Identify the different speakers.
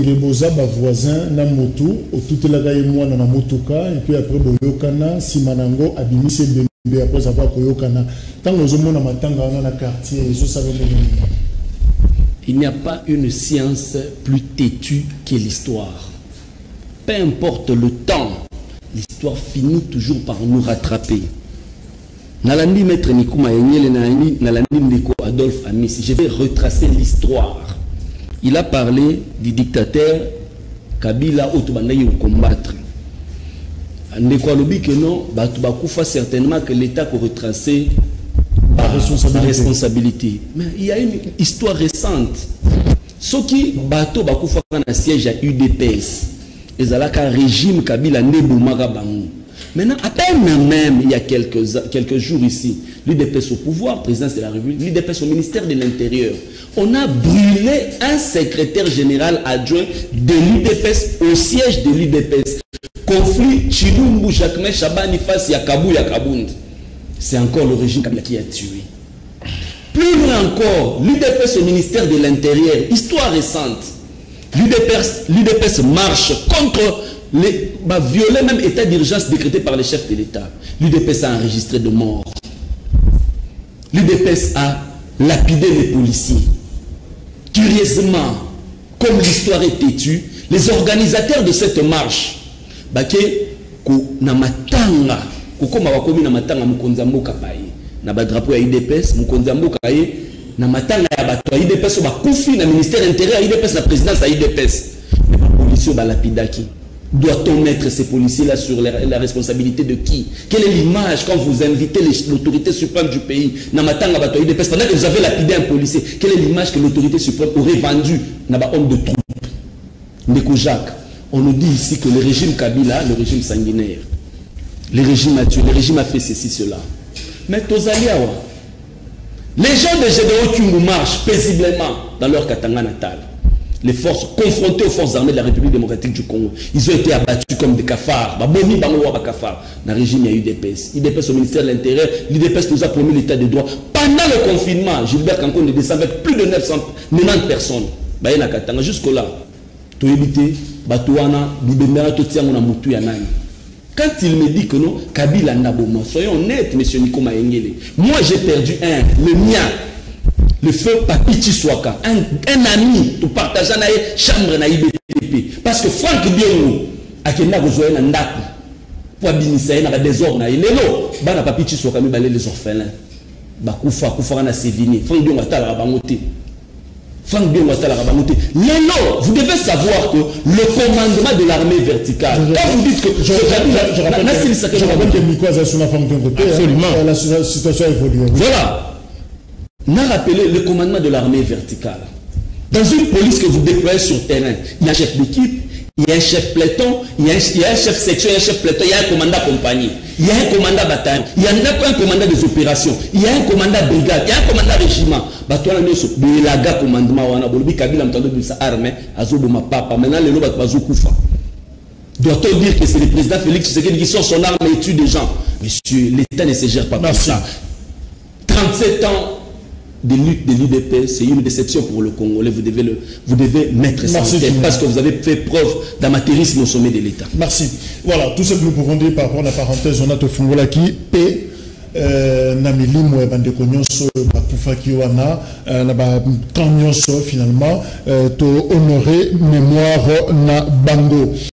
Speaker 1: ndenge boza ba voisin na moto otutelaka ye mwana na motoka et puis après boyokana simanango abimise bembe après avoir koyokana tango ozomona matanga wana na quartier eso savait.
Speaker 2: Il n'y a pas une science plus têtue que l'histoire. Peu importe le temps, l'histoire finit toujours par nous rattraper. Nalandi maître Nikuma Enyele Nalandi Ndeko Adolphe Amissi, je vais retracer l'histoire. Il a parlé du dictateur Kabila Otobandayi au combattre. Ndeko alobi que non, Batoubakufa certainement que l'État peut retracer la responsabilité. Mais il y a une histoire récente. Ce qui bateau Bakufa un siège à UDPS. Et ça un régime Kabila Neboumara Bangou. Maintenant, à peine même, il y a quelques jours ici, l'UDPS au pouvoir, présidence de la République, l'UDPS au ministère de l'Intérieur. On a brûlé un secrétaire général adjoint de l'UDPS au siège de l'UDPS. Conflit Chilumbu Jacquemin Chabani face Yakabou Yakabound. C'est encore le régime Kabila qui a tué. Plus loin encore, l'UDPS au ministère de l'Intérieur, histoire récente. L'UDPS marche contre violer même état d'urgence décrété par les chefs de l'État. L'UDPS a enregistré de morts. L'UDPS a lapidé les policiers. Curieusement, comme l'histoire est têtue, les organisateurs de cette marche, na badrapo ya IDPS mukonzambo kaye na matanga ya bato ya IDPS ba kufi na ministère intérieur ya IDPS na présidence ya IDPS mais la police ba lapidaki. Doit-on mettre ces policiers là sur la responsabilité de qui? Quelle est l'image quand vous invitez l'autorité suprême du pays na matanga bato ya IDPS pendant que vous avez lapidé un policier? Quelle est l'image que l'autorité suprême aurait vendue na ba homme de troupe? Ndeko Jacques, on nous dit ici que le régime Kabila, le régime sanguinaire, le régime a tué, le régime a fait ceci, cela. Mais Tozaliawa, les gens de Gédéo Kyungu marchent paisiblement dans leur Katanga natal. Les forces confrontées aux forces armées de la République démocratique du Congo, ils ont été abattus comme des cafards. Dans le régime, il y a eu UDPS. UDPS au ministère de l'Intérieur, l'UDPS nous a promis l'état de droit. Pendant le confinement, Gilbert Kankou est descendu avec plus de 990 personnes. Jusque-là, tu as évité, Batouana, Bibemera, Totiamona, Moutou, Yanani. Quand il me dit que non, Kabila Naboma, soyons honnêtes, monsieur Nikoma Engele. Moi, j'ai perdu le mien, le feu Papichi Swaka, un ami, tout partageant dans la chambre na IBTP. Parce que Franck Diongo, à qui n'a besoin d'un ndaku, pour abinissa, n'a pas des ordres, il est là, bana Papichi Swaka, mais les orphelins. Bakoufa, Koufa, na Sévigné, Franck Diongo, à la Rabamoté. Franck Diongo, à la Rabamoté. Non, vous devez savoir que le commandement de l'armée verticale, quand vous dites que je rappelle que Mikoaz sur la femme d'un côté, absolument, la situation évolue. Voilà. On a rappelé le commandement de l'armée verticale. Dans une police que vous déployez sur terrain, il y a un chef d'équipe, il y a un chef peloton, il y a un chef section, il y a un chef peloton, il y a un commandant compagnie, il y a un commandant bataillon, il y a un commandant des opérations, il y a un commandant brigade, il y a un commandant régiment. Belaga commandement wana bolobi Kabila mtando bisa armée azoboma papa maintenant les loba bazokufa. Doit-on dire que c'est le président Félix Tshisekedi qui sort son arme et tue des gens? Monsieur, l'État ne se gère pas comme ça. 37 ans de lutte de l'UDP, c'est une déception pour le Congolais. Vous devez mettre ça en tête parce que vous avez fait preuve d'amateurisme au sommet de l'État. Merci.
Speaker 1: Voilà, tout ce que nous pouvons dire par rapport à la parenthèse, on a Tofungola qui paie Namilimu et Bandekonyoso, Bakufaki Wana, Naba Kanyoso finalement, to honorer mémoire na Bango.